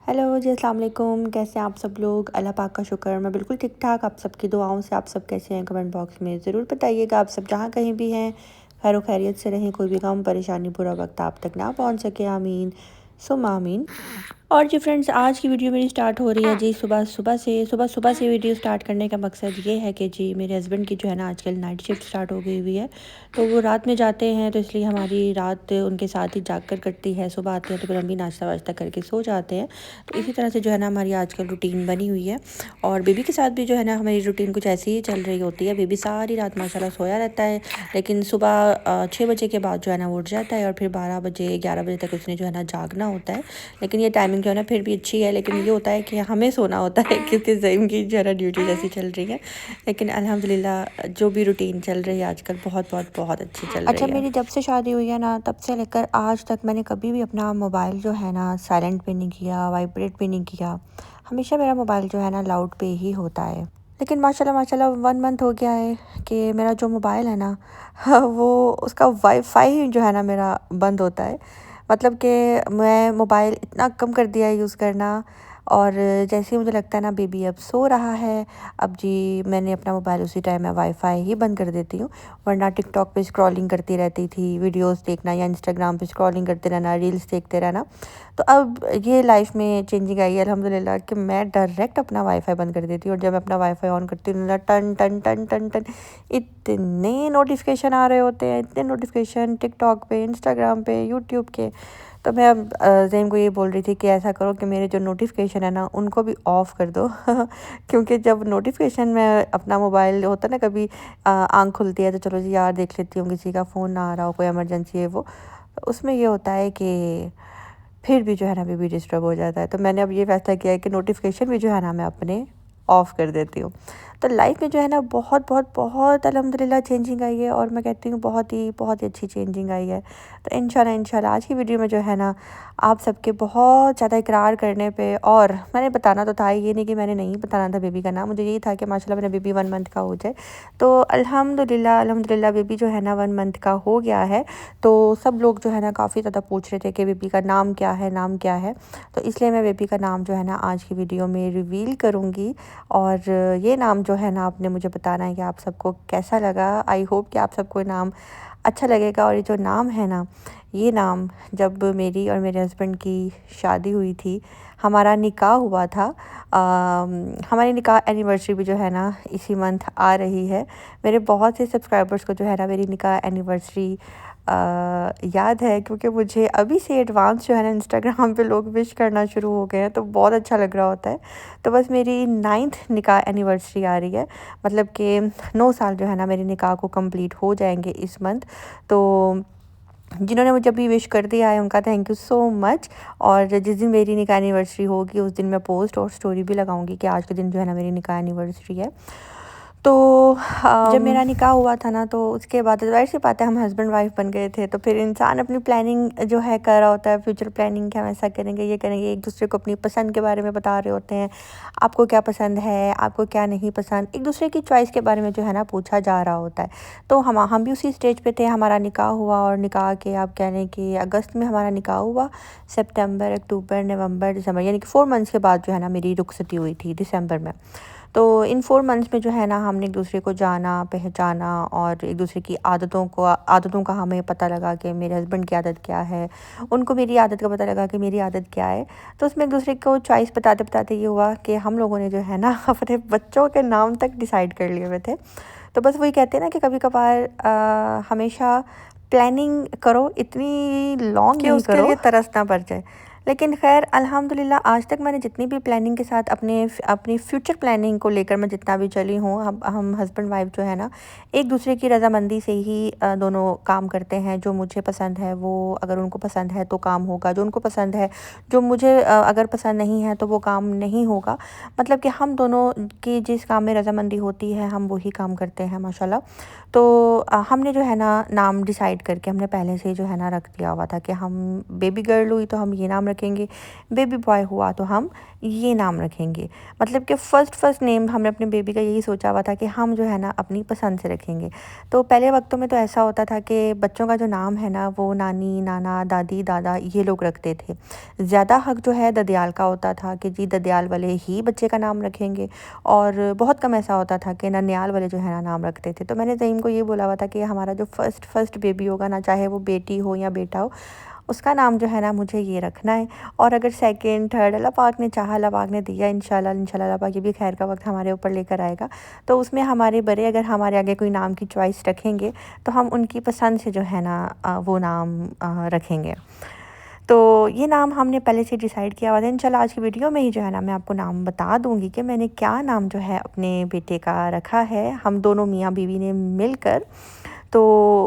Hello जी, अस्सलाम वालेकुम। कैसे हैं आप सब लोग? अल्लाह पाक का शुक्र, मैं बिल्कुल ठीक ठाक। आप सबकी दुआओं से आप सब कैसे हैं? कमेंट बॉक्स में ज़रूर बताइएगा। आप सब जहाँ कहीं भी हैं खैर खैरियत से रहें, कोई भी गम परेशानी बुरा वक्त आप तक ना पहुँच सके। आमीन सुम आमीन। और जी फ्रेंड्स, आज की वीडियो मेरी स्टार्ट हो रही है जी सुबह से वीडियो स्टार्ट करने का मकसद ये है कि जी मेरे हस्बैंड की जो है ना आजकल नाइट शिफ्ट स्टार्ट हो गई हुई है। तो वो रात में जाते हैं, तो इसलिए हमारी रात उनके साथ ही जाग कर कटती है। सुबह आते हैं तो फिर हम भी नाश्ता वाश्ता करके सो जाते हैं। तो इसी तरह से जो है ना हमारी आजकल रूटीन बनी हुई है। और बेबी के साथ भी जो है ना हमारी रूटीन कुछ ऐसी ही चल रही होती है। बेबी सारी रात माशाल्लाह सोया रहता है, लेकिन सुबह 6 बजे के बाद जो है ना वो उठ जाता है और फिर 12 बजे 11 बजे तक उसने जो है ना जागना होता है। लेकिन ये टाइमिंग जो है ना फिर भी अच्छी है, लेकिन ये होता है कि हमें सोना होता है क्योंकि ज़ईम की जो है ना ड्यूटीज़ ऐसी चल रही है। लेकिन अल्हम्दुलिल्लाह जो भी रूटीन चल रही है आजकल बहुत बहुत बहुत अच्छी चल रही है। मेरी जब से शादी हुई है ना तब से लेकर आज तक मैंने कभी भी अपना मोबाइल जो है ना साइलेंट पे नहीं किया, वाइब्रेट पे नहीं किया। हमेशा मेरा मोबाइल जो है ना लाउड पे ही होता है। लेकिन माशाल्लाह माशाल्लाह 1 मंथ हो गया है कि मेरा जो मोबाइल है ना वो उसका वाईफाई जो है ना मेरा बंद होता है। मतलब कि मैं मोबाइल इतना कम कर दिया है यूज़ करना। और जैसे ही मुझे लगता है ना बेबी अब सो रहा है, अब जी मैंने अपना मोबाइल उसी टाइम मैं वाईफाई ही बंद कर देती हूँ। वरना टिकटॉक पे स्क्रॉलिंग करती रहती थी, वीडियोस देखना, या इंस्टाग्राम पे स्क्रॉलिंग करते रहना, रील्स देखते रहना। तो अब ये लाइफ में चेंजिंग आई है अल्हम्दुलिल्लाह कि मैं डायरेक्ट अपना वाईफाई बंद कर देती हूँ। और जब मैं अपना वाईफाई ऑन करती हूँ ना टन टन टन टन टन इतने नोटिफिकेशन आ रहे होते हैं, इतने नोटिफिकेशन टिकटॉक पे, इंस्टाग्राम पे, यूट्यूब के। तो मैं अब ज़ैम को ये बोल रही थी कि ऐसा करो कि मेरे जो नोटिफिकेशन है ना उनको भी ऑफ़ कर दो क्योंकि जब नोटिफिकेशन में अपना मोबाइल होता है ना, कभी आँख खुलती है तो चलो जी यार देख लेती हूँ, किसी का फ़ोन ना आ रहा हो, कोई इमरजेंसी है वो, तो उसमें ये होता है कि फिर भी जो है ना बेबी डिस्टर्ब हो जाता है। तो मैंने अब ये फ़ैसला किया है कि नोटिफिकेशन भी जो है ना मैं अपने ऑफ़ कर देती हूँ। तो लाइफ में जो है ना बहुत बहुत बहुत अल्हम्दुलिल्लाह चेंजिंग आई है, और मैं कहती हूँ बहुत ही अच्छी चेंजिंग आई है। तो इंशाल्लाह आज की वीडियो में जो है ना आप सबके बहुत ज़्यादा इकरार करने पे, और मैंने बताना तो था ही, ये नहीं कि मैंने नहीं बताना था बेबी का नाम, मुझे यही था कि माशाल्लाह मेरा बेबी 1 मंथ का हो जाए। तो अल्हम्दुलिल्लाह बेबी जो है ना 1 मंथ का हो गया है। तो सब लोग जो है ना काफ़ी ज़्यादा पूछ रहे थे कि बेबी का नाम क्या है, नाम क्या है। तो इसलिए मैं बेबी का नाम जो है ना आज की वीडियो में रिवील करूँगी। और ये नाम जो है ना आपने मुझे बताना है कि आप सबको कैसा लगा। आई होप कि आप सबको नाम अच्छा लगेगा। और ये जो नाम है ना, ये नाम जब मेरी और मेरे हस्बैंड की शादी हुई थी, हमारा निकाह हुआ था, हमारी निकाह एनिवर्सरी भी जो है ना इसी मंथ आ रही है। मेरे बहुत से सब्सक्राइबर्स को जो है ना मेरी निकाह एनिवर्सरी याद है, क्योंकि मुझे अभी से एडवांस जो है ना इंस्टाग्राम पे लोग विश करना शुरू हो गए हैं, तो बहुत अच्छा लग रहा होता है। तो बस मेरी 9th निकाह एनिवर्सरी आ रही है, मतलब कि 9 साल जो है ना मेरे निकाह को कंप्लीट हो जाएंगे इस मंथ। तो जिन्होंने मुझे अभी विश कर दिया है उनका थैंक यू सो मच। और जिस दिन मेरी निकाह एनिवर्सरी होगी उस दिन मैं पोस्ट और स्टोरी भी लगाऊंगी कि आज के दिन जो है ना मेरी निकाह एनिवर्सरी है। तो जब मेरा निकाह हुआ था ना, तो उसके बाद ज़ाहिर सी बात है हम हस्बैंड वाइफ बन गए थे। तो फिर इंसान अपनी प्लानिंग जो है कर रहा होता है, फ्यूचर प्लानिंग कि हम ऐसा करेंगे, ये करेंगे, एक दूसरे को अपनी पसंद के बारे में बता रहे होते हैं। आपको क्या पसंद है, आपको क्या नहीं पसंद, एक दूसरे की चॉइस के बारे में जो है ना पूछा जा रहा होता है। तो हम भी उसी स्टेज पे थे, हमारा निकाह हुआ। और निकाह के आप कह लें कि अगस्त में हमारा निकाह हुआ, सितंबर, अक्टूबर, नवंबर, दिसंबर, यानी कि 4 मंथ्स के बाद जो है ना मेरी रुखसती हुई थी दिसंबर में। तो इन 4 मंथ्स में जो है ना हमने एक दूसरे को जाना, पहचाना, और एक दूसरे की आदतों का हमें पता लगा कि मेरे हस्बैंड की आदत क्या है, उनको मेरी आदत का पता लगा कि मेरी आदत क्या है। तो उसमें एक दूसरे को चॉइस बताते बताते ये हुआ कि हम लोगों ने जो है ना अपने बच्चों के नाम तक डिसाइड कर लिए हुए थे। तो बस वही कहते हैं ना कि कभी कभार हमेशा प्लानिंग करो, इतनी लॉन्ग कि उसके लिए तरस ना पड़ जाए। लेकिन ख़ैर अल्हम्दुलिल्लाह आज तक मैंने जितनी भी प्लानिंग के साथ अपनी फ्यूचर प्लानिंग को लेकर मैं जितना भी चली हूँ, हम हस्बैंड वाइफ जो है ना एक दूसरे की रज़ामंदी से ही दोनों काम करते हैं। जो मुझे पसंद है वो अगर उनको पसंद है तो काम होगा, जो उनको पसंद है, जो मुझे अगर पसंद नहीं है तो वो काम नहीं होगा। मतलब कि हम दोनों की जिस काम में रज़ामंदी होती है हम वही काम करते हैं माशाल्लाह। तो हमने जो है ना नाम डिसाइड करके हमने पहले से ही जो है ना रख दिया हुआ था कि हम बेबी गर्ल हुई तो हम ये नाम रखेंगे, बेबी बॉय हुआ तो हम ये नाम रखेंगे। मतलब कि फ़र्स्ट नेम हमने अपने बेबी का यही सोचा हुआ था कि हम जो है ना अपनी पसंद से रखेंगे। तो पहले वक्तों में तो ऐसा होता था कि बच्चों का जो नाम है ना वो नानी, नाना, दादी, दादा ये लोग रखते थे। ज़्यादा हक जो है ददियाल का होता था कि जी ददियाल वाले ही बच्चे का नाम रखेंगे, और बहुत कम ऐसा होता था कि ननियाल वाले जो है ना नाम रखते थे। तो मैंने ज़हीम को ये बोला हुआ था कि हमारा जो फ़र्स्ट बेबी होगा ना, चाहे वो बेटी हो या बेटा हो, उसका नाम जो है ना मुझे ये रखना है। और अगर सेकंड, थर्ड अल्लाह पाक ने चाहा, अल्लाह पाक ने दिया, इंशाल्लाह अल्लाह पाक ये भी खैर का वक्त हमारे ऊपर लेकर आएगा, तो उसमें हमारे बड़े अगर हमारे आगे कोई नाम की चॉइस रखेंगे तो हम उनकी पसंद से जो है ना वो नाम रखेंगे। तो ये नाम हमने पहले से डिसाइड किया हुआ था। इंशाल्लाह आज की वीडियो में ही जो है ना मैं आपको नाम बता दूँगी कि मैंने क्या नाम जो है अपने बेटे का रखा है, हम दोनों मियाँ बीवी ने मिलकर। तो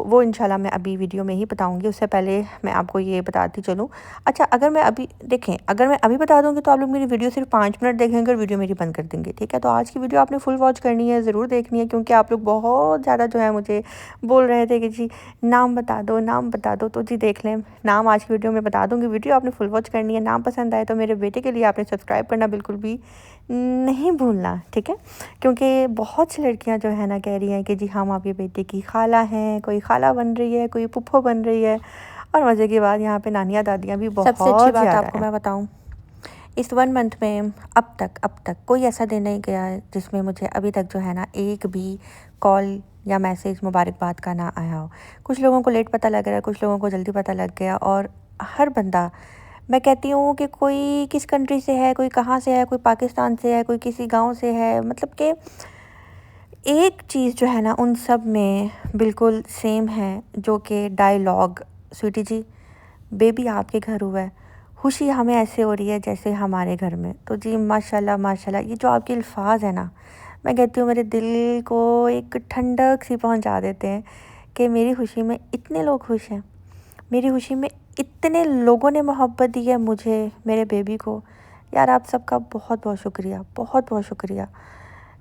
वो इंशाल्लाह मैं अभी वीडियो में ही बताऊँगी। उससे पहले मैं आपको ये बताती चलूँ, अच्छा अगर मैं अभी देखें, अगर मैं अभी बता दूँगी तो आप लोग मेरी वीडियो सिर्फ 5 मिनट देखेंगे और वीडियो मेरी बंद कर देंगे, ठीक है? तो आज की वीडियो आपने फुल वॉच करनी है, ज़रूर देखनी है, क्योंकि आप लोग बहुत ज़्यादा जो है मुझे बोल रहे थे कि जी नाम बता दो, नाम बता दो। तो जी देख लें, नाम आज की वीडियो में बता दूँगी। वीडियो आपने फुल वॉच करनी है। नाम पसंद आए तो मेरे बेटे के लिए आपने सब्सक्राइब करना बिल्कुल भी नहीं भूलना, ठीक है? क्योंकि बहुत सी लड़कियां जो है ना कह रही हैं कि जी हम आपके बेटे की खाला हैं, कोई खाला बन रही है, कोई फुफ्फो बन रही है, और मज़े की बात यहाँ पे नानियाँ दादियाँ भी बहुत सबसे अच्छी बात ज़्यादा आपको हैं। मैं बताऊं, इस 1 मंथ में अब तक कोई ऐसा दिन नहीं गया है जिसमें मुझे अभी तक जो है ना एक भी कॉल या मैसेज मुबारकबाद का ना आया हो। कुछ लोगों को लेट पता लग रहा है, कुछ लोगों को जल्दी पता लग गया, और हर बंदा, मैं कहती हूँ कि कोई किस कंट्री से है, कोई कहाँ से है, कोई पाकिस्तान से है, कोई किसी गाँव से है, मतलब कि एक चीज़ जो है ना उन सब में बिल्कुल सेम है, जो कि डायलॉग, स्वीटी जी बेबी आपके घर हुआ है, खुशी हमें ऐसे हो रही है जैसे हमारे घर में। तो जी माशाल्लाह माशाल्लाह, ये जो आपके अल्फाज है ना, मैं कहती हूँ मेरे दिल को एक ठंडक सी पहुँचा देते हैं कि मेरी खुशी में इतने लोग खुश हैं, मेरी खुशी में इतने लोगों ने मोहब्बत दी है मुझे, मेरे बेबी को। यार आप सबका बहुत बहुत शुक्रिया, बहुत बहुत शुक्रिया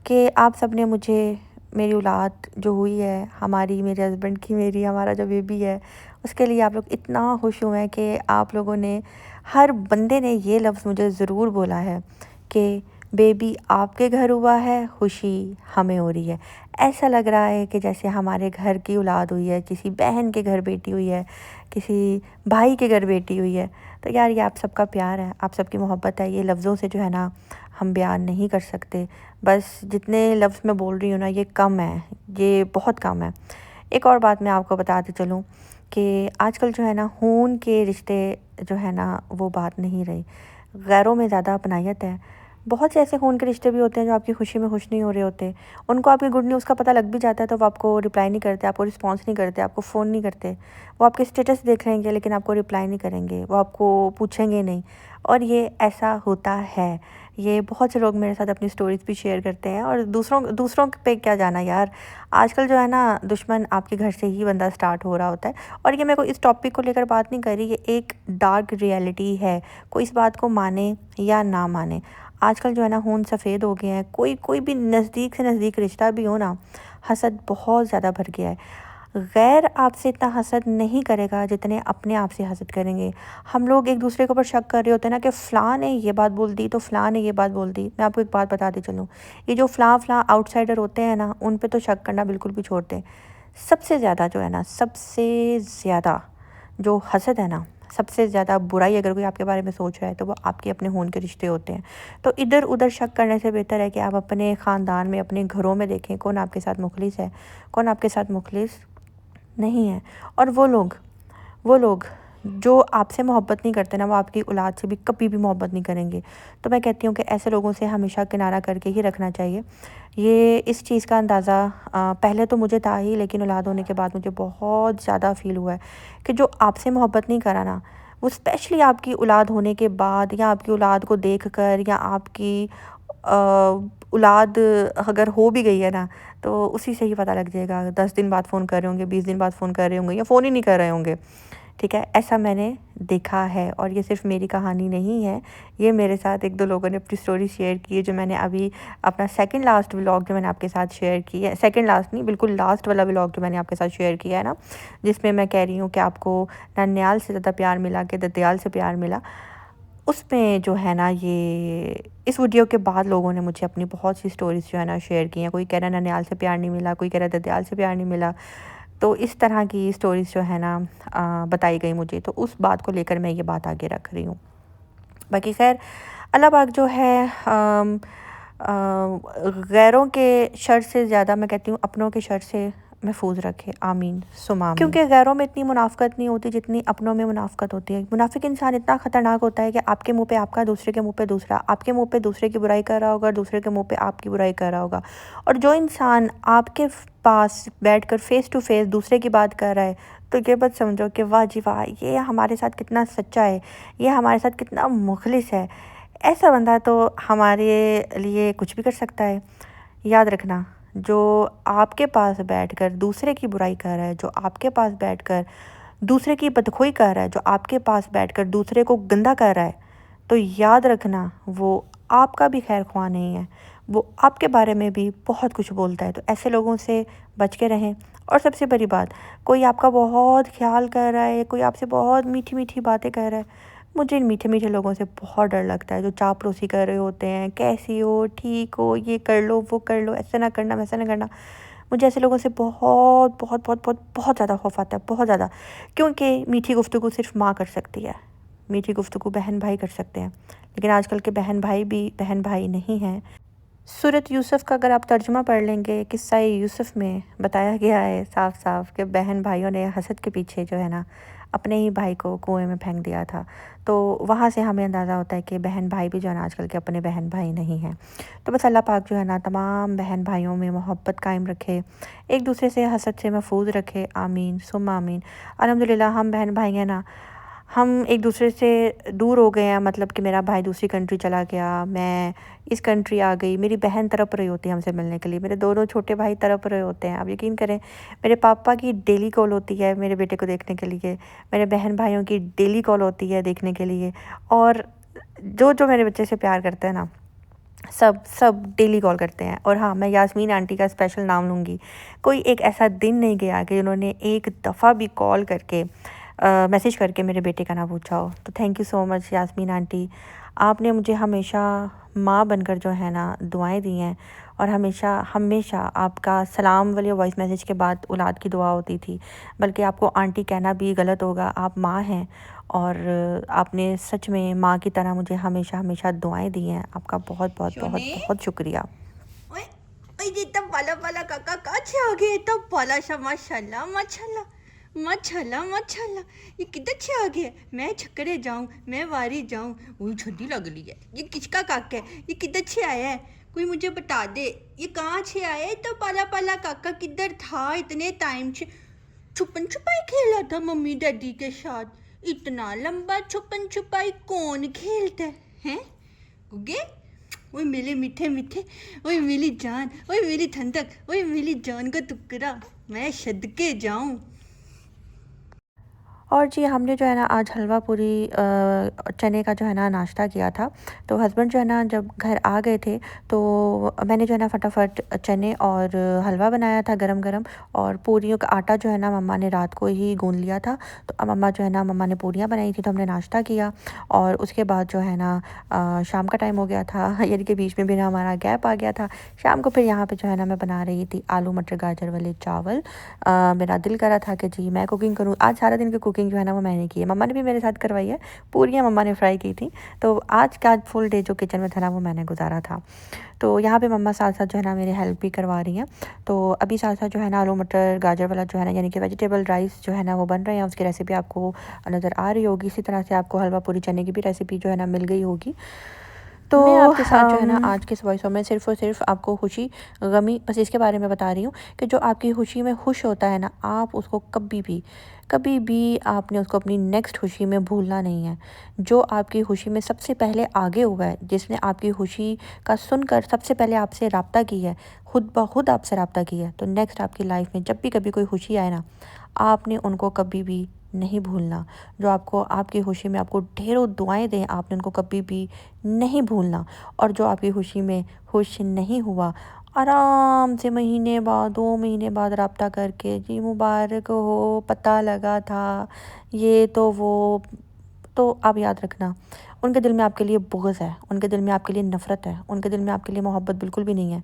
कि आप सब ने मुझे, मेरी औलाद जो हुई है हमारी, मेरे हस्बैंड की, मेरी, हमारा जो बेबी है, उसके लिए आप लोग इतना खुश हुए हैं कि आप लोगों ने, हर बंदे ने ये लफ्ज़ मुझे ज़रूर बोला है कि बेबी आपके घर हुआ है, खुशी हमें हो रही है। ऐसा लग रहा है कि जैसे हमारे घर की औलाद हुई है, किसी बहन के घर बेटी हुई है, किसी भाई के घर बेटी हुई है। तो यार ये आप सबका प्यार है, आप सबकी मोहब्बत है, ये लफ्ज़ों से जो है ना हम बयान नहीं कर सकते। बस जितने लफ्ज़ मैं बोल रही हूँ ना ये कम है, ये बहुत कम है। एक और बात मैं आपको बताती चलूँ कि आजकल जो है ना खून के रिश्ते जो है ना वो बात नहीं रही, गैरों में ज़्यादा अपनायत है। बहुत से ऐसे खून के रिश्ते भी होते हैं जो आपकी खुशी में खुश नहीं हो रहे होते, उनको आपकी गुड न्यूज़ का पता लग भी जाता है तो वो आपको रिप्लाई नहीं करते, आपको रिस्पॉन्स नहीं करते, आपको फ़ोन नहीं करते। वो आपके स्टेटस देख लेंगे लेकिन आपको रिप्लाई नहीं करेंगे, वो आपको पूछेंगे नहीं। और ये ऐसा होता है, ये बहुत से लोग मेरे साथ अपनी स्टोरीज़ भी शेयर करते हैं। और दूसरों दूसरों पे क्या जाना यार, आजकल जो है ना दुश्मन आपके घर से ही बंदा स्टार्ट हो रहा होता है। और ये मैं को इस टॉपिक को लेकर बात नहीं कर रही, ये एक डार्क रियलिटी है, कोई इस बात को माने या ना माने। आजकल जो है ना खून सफ़ेद हो गए हैं, कोई कोई भी नज़दीक से नज़दीक रिश्ता भी हो ना, हसद बहुत ज़्यादा भर गया है। गैर आपसे इतना हसद नहीं करेगा जितने अपने आप से हसद करेंगे। हम लोग एक दूसरे के ऊपर शक कर रहे होते हैं ना कि फ़लाँ ने ये बात बोल दी तो फ़लाँ ने ये बात बोल दी। मैं आपको एक बात बताती चलूँ, ये जो फ़लाँ आउटसाइडर होते हैं ना उन पे तो शक करना बिल्कुल भी छोड़ दें। सबसे ज़्यादा जो है ना, सबसे ज़्यादा जो हसद है ना, सबसे ज़्यादा बुराई अगर कोई आपके बारे में सोच रहा है तो वो आपके अपने खून के रिश्ते होते हैं। तो इधर उधर शक करने से बेहतर है कि आप अपने ख़ानदान में, अपने घरों में देखें कौन आपके साथ मुखलिस है, कौन आपके साथ मुखलिस नहीं है। और वो लोग जो आपसे मोहब्बत नहीं करते ना, वो आपकी औलाद से भी कभी भी मोहब्बत नहीं करेंगे। तो मैं कहती हूँ कि ऐसे लोगों से हमेशा किनारा करके ही रखना चाहिए। ये इस चीज़ का अंदाज़ा पहले तो मुझे था ही, लेकिन औलाद होने के बाद मुझे बहुत ज़्यादा फ़ील हुआ है कि जो आपसे मोहब्बत नहीं करा ना, वो स्पेशली आपकी औलाद होने के बाद या आपकी औलाद को देख कर, या आपकी औलाद अगर हो भी गई है ना, तो उसी से ही पता लग जाएगा। 10 दिन बाद फ़ोन कर रहे होंगे, 20 दिन बाद फ़ोन कर रहे होंगे, या फ़ोन ही नहीं कर रहे होंगे, ठीक है? ऐसा मैंने देखा है। और ये सिर्फ़ मेरी कहानी नहीं है, ये मेरे साथ 1-2 लोगों ने अपनी स्टोरी शेयर की है, जो मैंने अभी अपना सेकंड लास्ट व्लॉग जो मैंने आपके साथ शेयर की है, सेकंड लास्ट नहीं बिल्कुल लास्ट वाला व्लॉग जो मैंने आपके साथ शेयर किया है ना, जिसमें मैं कह रही हूँ कि आपको ननिहाल से ज़्यादा प्यार मिला कि ददियाल से प्यार मिला। उसमें जो है ना ये इस वीडियो के बाद लोगों ने मुझे अपनी बहुत सी स्टोरीज़ जो है ना शेयर की हैं। कोई कह रहा है ननिहाल से प्यार नहीं मिला, कोई कह रहा है ददयाल से प्यार नहीं मिला। तो इस तरह की स्टोरीज़ जो है ना बताई गई मुझे, तो उस बात को लेकर मैं ये बात आगे रख रही हूँ। बाकी खैर अल्लाह पाक जो है गैरों के शर से ज़्यादा मैं कहती हूँ अपनों के शर से महफूज रखे, आमीन सुमा आमीन। क्योंकि गैरों में इतनी मुनाफ़क़त नहीं होती जितनी अपनों में मुनाफ़क़त होती है। मुनाफिक इंसान इतना ख़तरनाक होता है कि आपके मुंह पे आपका, दूसरे के मुंह पे दूसरा, आपके मुंह पे दूसरे की बुराई कर रहा होगा, दूसरे के मुंह पे आपकी बुराई कर रहा होगा। और जो इंसान आपके पास बैठकर फ़ेस टू फेस दूसरे की बात कर रहा है, तो ये बात समझो कि वाह जी वाह, ये हमारे साथ कितना सच्चा है, ये हमारे साथ कितना मुखलिस है। ऐसा बंदा तो हमारे लिए कुछ भी कर सकता है। याद रखना, जो आपके पास बैठकर दूसरे की बुराई कर रहा है, जो आपके पास बैठकर दूसरे की बदखोई कर रहा है, जो आपके पास बैठकर दूसरे को गंदा कर रहा है, तो याद रखना वो आपका भी खैर ख्वाह नहीं है, वो आपके बारे में भी बहुत कुछ बोलता है। तो ऐसे लोगों से बच के रहें। और सबसे बड़ी बात, कोई आपका बहुत ख्याल कर रहा है, कोई आपसे बहुत मीठी मीठी बातें कर रहा है, मुझे इन मीठे मीठे लोगों से बहुत डर लगता है। जो चापलूसी कर रहे होते हैं, कैसी हो, ठीक हो, ये कर लो, वो कर लो, ऐसा ना करना, वैसा ना करना, मुझे ऐसे लोगों से बहुत बहुत बहुत बहुत बहुत ज़्यादा खौफ आता है, बहुत ज़्यादा। क्योंकि मीठी गुफ्तगू सिर्फ माँ कर सकती है, मीठी गुफ्तगू बहन भाई कर सकते हैं, लेकिन आजकल के बहन भाई भी बहन भाई नहीं हैं। सूरत यूसुफ़ का अगर आप तर्जुमा पढ़ लेंगे, किस्सा यूसुफ़ में बताया गया है साफ साफ कि बहन भाइयों ने हसद के पीछे जो है ना अपने ही भाई को कुएं में फेंक दिया था। तो वहाँ से हमें अंदाज़ा होता है कि बहन भाई भी जो है ना आजकल के अपने बहन भाई नहीं हैं। तो बस अल्लाह पाक जो है ना तमाम बहन भाइयों में मोहब्बत कायम रखे, एक दूसरे से हसद से महफूज रखे, आमीन सुम्मा आमीन। अल्हम्दुलिल्लाह हम बहन भाई हैं ना, हम एक दूसरे से दूर हो गए हैं, मतलब कि मेरा भाई दूसरी कंट्री चला गया, मैं इस कंट्री आ गई, मेरी बहन तड़प रही होती है हमसे मिलने के लिए, मेरे दोनों छोटे भाई तड़प रहे होते हैं। आप यकीन करें, मेरे पापा की डेली कॉल होती है मेरे बेटे को देखने के लिए, मेरे बहन भाइयों की डेली कॉल होती है देखने के लिए, और जो जो मेरे बच्चे से प्यार करते हैं ना, सब सब डेली कॉल करते हैं। और हाँ, मैं यास्मीन आंटी का स्पेशल नाम लूँगी। कोई एक ऐसा दिन नहीं गया कि उन्होंने एक दफ़ा भी कॉल करके मैसेज करके मेरे बेटे का ना पूछा हो। तो thank you so much Yasmin aunty, आपने मुझे हमेशा माँ बनकर जो है ना दुआएं दी हैं, और हमेशा हमेशा आपका सलाम वाले वॉइस मैसेज के बाद औलाद की दुआ होती थी। बल्कि आपको आंटी कहना भी गलत होगा, आप माँ हैं, और आपने सच में माँ की तरह मुझे हमेशा हमेशा दुआएं दी हैं। आपका बहुत बहुत बहुत बहुत शुक्रिया। ओए ओए ये तब वाला वाला काका काचे आ गए तब वाला सा माशाल्लाह माशाल्लाह माशाल्लाह माशाल्लाह ये किधर से आ गए मैं छकरे जाऊं मैं वारी जाऊं वही छड्डी लग रही है ये किसका काका है ये किधर से आया है कोई मुझे बता दे ये कहाँ से आया है तो पाला पाला काका किधर था इतने टाइम से छुपन छुपाई खेला था मम्मी डैडी के साथ इतना लंबा छुपन छुपाई कौन खेलता है हैं गुगे ओए मेरे मीठे मीठे ओए मेरी जान ओए मेरी ठंडक ओए मेरी जान का टुकड़ा मैं सदके जाऊं और जी हमने जो है ना आज हलवा पूरी चने का जो है ना नाश्ता किया था। तो हस्बैंड जो है ना जब घर आ गए थे, तो मैंने जो है ना फटाफट चने और हलवा बनाया था गरम गरम, और पूरियों का आटा जो है ना मम्मा ने रात को ही गूंद लिया था। तो अब मम्मा ने पूरियाँ बनाई थी, तो हमने नाश्ता किया। और उसके बाद जो है ना शाम का टाइम हो गया था यानी कि बीच में भी ना हमारा गैप आ गया था। शाम को फिर यहाँ पे जो है ना मैं बना रही थी आलू मटर गाजर वाले चावल। मेरा दिल करा था कि जी मैं कुकिंग करूँ। आज सारा दिन की कुकिंग जो है ना वो मैंने की है, मम्मा ने भी मेरे साथ करवाई है। पूरियाँ मम्मा ने फ्राई की थी। तो आज का फुल डे जो किचन में था ना वो मैंने गुजारा था। तो यहाँ पे मम्मा साथ साथ जो है ना मेरी हेल्प भी करवा रही हैं। तो अभी साथ साथ जो है ना आलू मटर गाजर वाला जो है ना यानी कि वेजिटेबल राइस जो है ना वो बन रहे हैं। उसकी रेसिपी आपको नज़र आ रही होगी। इसी तरह से आपको हलवा पूरी चने की भी रेसिपी जो है ना मिल गई होगी। तो मैं आपके साथ जो है ना आज के इस वॉइस में सिर्फ़ और सिर्फ आपको खुशी गमी बस इसके बारे में बता रही हूँ कि जो आपकी खुशी में खुश होता है ना, आप उसको कभी भी आपने उसको अपनी नेक्स्ट खुशी में भूलना नहीं है। जो आपकी खुशी में सबसे पहले आगे हुआ है, जिसने आपकी खुशी का सुनकर सबसे पहले आपसे रब्ता की है, खुद ब खुद आपसे रब्ता की है, तो नेक्स्ट आपकी लाइफ में जब भी कभी कोई खुशी आए ना, आपने उनको कभी भी नहीं भूलना। जो आपको आपकी खुशी में आपको ढेरों दुआएं दें, आपने उनको कभी भी नहीं भूलना। और जो आपकी खुशी में खुश नहीं हुआ, आराम से महीने बाद 2 महीने बाद रब्ता करके जी मुबारक हो, पता लगा था, ये तो वो तो आप याद रखना उनके दिल में आपके लिए बुग़्ज़ है, उनके दिल में आपके लिए नफ़रत है, उनके दिल में आपके लिए मोहब्बत बिल्कुल भी नहीं है।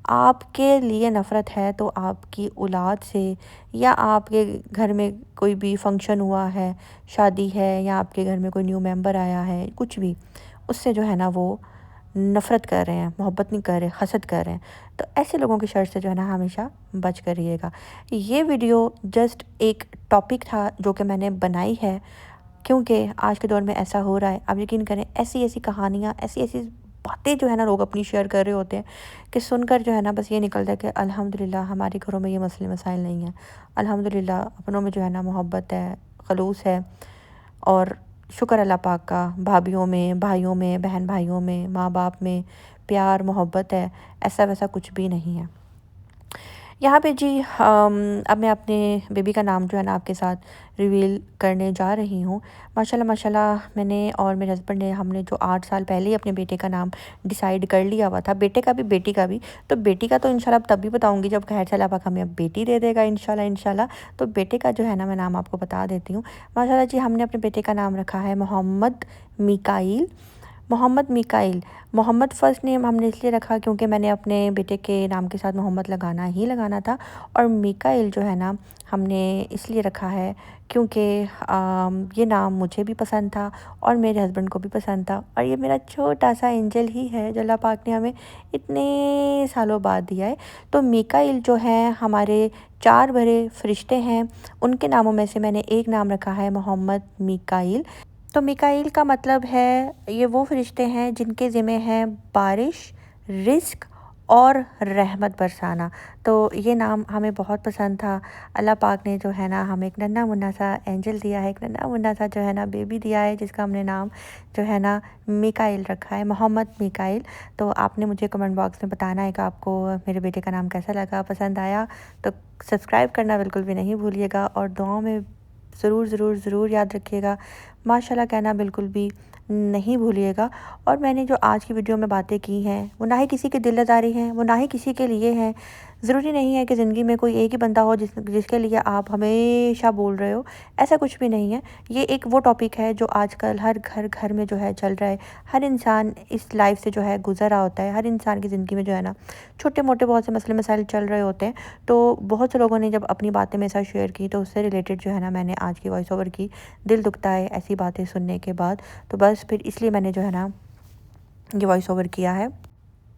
आपके लिए नफ़रत है तो आपकी औलाद से, या आपके घर में कोई भी फंक्शन हुआ है, शादी है, या आपके घर में कोई न्यू मेंबर आया है, कुछ भी, उससे जो है ना वो नफ़रत कर रहे हैं, मोहब्बत नहीं कर रहे, हसद कर रहे हैं। तो ऐसे लोगों की शर से जो है ना हमेशा बच कर रहिएगा। ये वीडियो जस्ट एक टॉपिक था जो कि मैंने बनाई है, क्योंकि आज के दौर में ऐसा हो रहा है। आप यकीन करें, ऐसी-ऐसी कहानियाँ, ऐसी-ऐसी बातें जो है ना लोग अपनी शेयर कर रहे होते हैं कि सुनकर जो है ना बस ये निकलता है कि अल्हम्दुलिल्लाह हमारे घरों में ये मसले मसाइल नहीं हैं। अल्हम्दुलिल्लाह अपनों में जो है ना मोहब्बत है, खलूस है, और शुक्र अल्लाह पाक का, भाभियों में, भाइयों में, बहन भाइयों में, माँ-बाप में प्यार मोहब्बत है। ऐसा वैसा कुछ भी नहीं है। यहाँ पे जी अब मैं अपने बेबी का नाम जो है ना आपके साथ रिवील करने जा रही हूँ। माशाल्लाह माशाल्लाह मैंने और मेरे हस्बैंड ने, हमने जो 8 साल पहले ही अपने बेटे का नाम डिसाइड कर लिया हुआ था, बेटे का भी बेटी का भी। तो बेटी का तो इंशाल्लाह तब भी बताऊँगी जब खैर से अल्लाह पाक हमें अब बेटी दे देगा इंशाल्लाह इंशाल्लाह। तो बेटे का जो है ना मैं नाम आपको बता देती हूँ। माशाल्लाह जी हमने अपने बेटे का नाम रखा है मोहम्मद मीकाईल। मोहम्मद मीकाईल, मोहम्मद फ़र्स्ट नेम हमने इसलिए रखा क्योंकि मैंने अपने बेटे के नाम के साथ मोहम्मद लगाना ही लगाना था, और मीकाईल जो है ना हमने इसलिए रखा है क्योंकि ये नाम मुझे भी पसंद था और मेरे हस्बैंड को भी पसंद था, और ये मेरा छोटा सा एंजल ही है जो अल्लाह पाक ने हमें इतने सालों बाद दिया है। तो मीकाईल जो है हमारे 4 बड़े फरिश्ते हैं, उनके नामों में से मैंने एक नाम रखा है मोहम्मद मीकाईल। तो मिकाईल का मतलब है ये वो फरिश्ते हैं जिनके ज़िम्मे हैं बारिश, रिज़्क़ और रहमत बरसाना। तो ये नाम हमें बहुत पसंद था। अल्लाह पाक ने जो है ना हमें एक नन्हा मुन्ना सा एंजल दिया है, एक नन्हा मुन्ना सा जो है ना बेबी दिया है, जिसका हमने नाम जो है ना मिकाईल रखा है, मोहम्मद मिकाईल। तो आपने मुझे कमेंट बॉक्स में बताना है कि आपको मेरे बेटे का नाम कैसा लगा, पसंद आया। तो सब्सक्राइब करना बिल्कुल भी नहीं भूलिएगा, और दुआओं में ज़रूर ज़रूर ज़रूर याद रखिएगा, माशाल्लाह कहना बिल्कुल भी नहीं भूलिएगा। और मैंने जो आज की वीडियो में बातें की हैं वो ना ही किसी की दिल आज़ारी हैं, वो ना ही किसी के लिए हैं। ज़रूरी नहीं है कि ज़िंदगी में कोई एक ही बंदा हो जिसके लिए आप हमेशा बोल रहे हो, ऐसा कुछ भी नहीं है। ये एक वो टॉपिक है जो आजकल हर घर में जो है चल रहा है। हर इंसान इस लाइफ से जो है गुज़र रहा होता है। हर इंसान की ज़िंदगी में जो है ना छोटे मोटे बहुत से मसले मसाइल चल रहे होते हैं। तो बहुत से लोगों ने जब अपनी बातें मेरे साथ शेयर की तो उससे रिलेटेड जो है ना मैंने आज की वॉइस ओवर की। दिल दुखता है ऐसी बातें सुनने के बाद, तो बस फिर इसलिए मैंने जो है ना ये वॉइस ओवर किया है।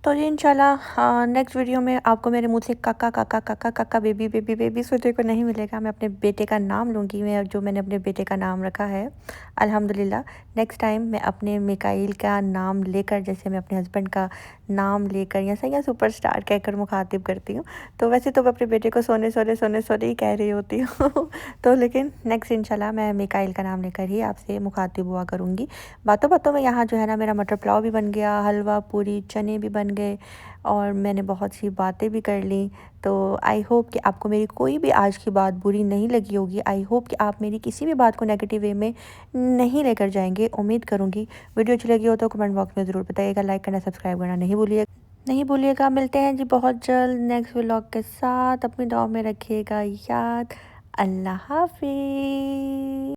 तो जी इंशाल्लाह नेक्स्ट वीडियो में आपको मेरे मुँह से काका काका काका काका बेबी बेबी बेबी सुनने को नहीं मिलेगा। मैं अपने बेटे का नाम लूँगी, मैं जो मैंने अपने बेटे का नाम रखा है अल्हम्दुलिल्लाह। नेक्स्ट टाइम मैं अपने मिकाईल का नाम लेकर, जैसे मैं अपने हस्बैंड का नाम लेकर या सैया सुपरस्टार कहकर मुखातिब करती हूँ। तो वैसे तो मैं अपने बेटे को सोने सोने सोने सोने ही कह रही होती हूँ तो लेकिन नेक्स्ट इंशाल्लाह मैं मिकाईल का नाम लेकर ही आपसे मुखातिब हुआ करूँगी। बातों बातों में यहाँ जो है ना मेरा मटर पुलाव भी बन गया, हलवा पूरी चने भी बन गए, और मैंने बहुत सी बातें भी कर ली। तो आई होप कि आपको मेरी कोई भी आज की बात बुरी नहीं लगी होगी। आई होप कि आप मेरी किसी भी बात को नेगेटिव वे में नहीं लेकर जाएंगे। उम्मीद करूँगी वीडियो अच्छी लगी हो तो कमेंट बॉक्स में ज़रूर बताइएगा। लाइक करना, सब्सक्राइब करना नहीं भूलिएगा। मिलते हैं जी बहुत जल्द नेक्स्ट व्लॉग के साथ। अपनी दुआ में रखिएगा याद। अल्लाह हाफिज़।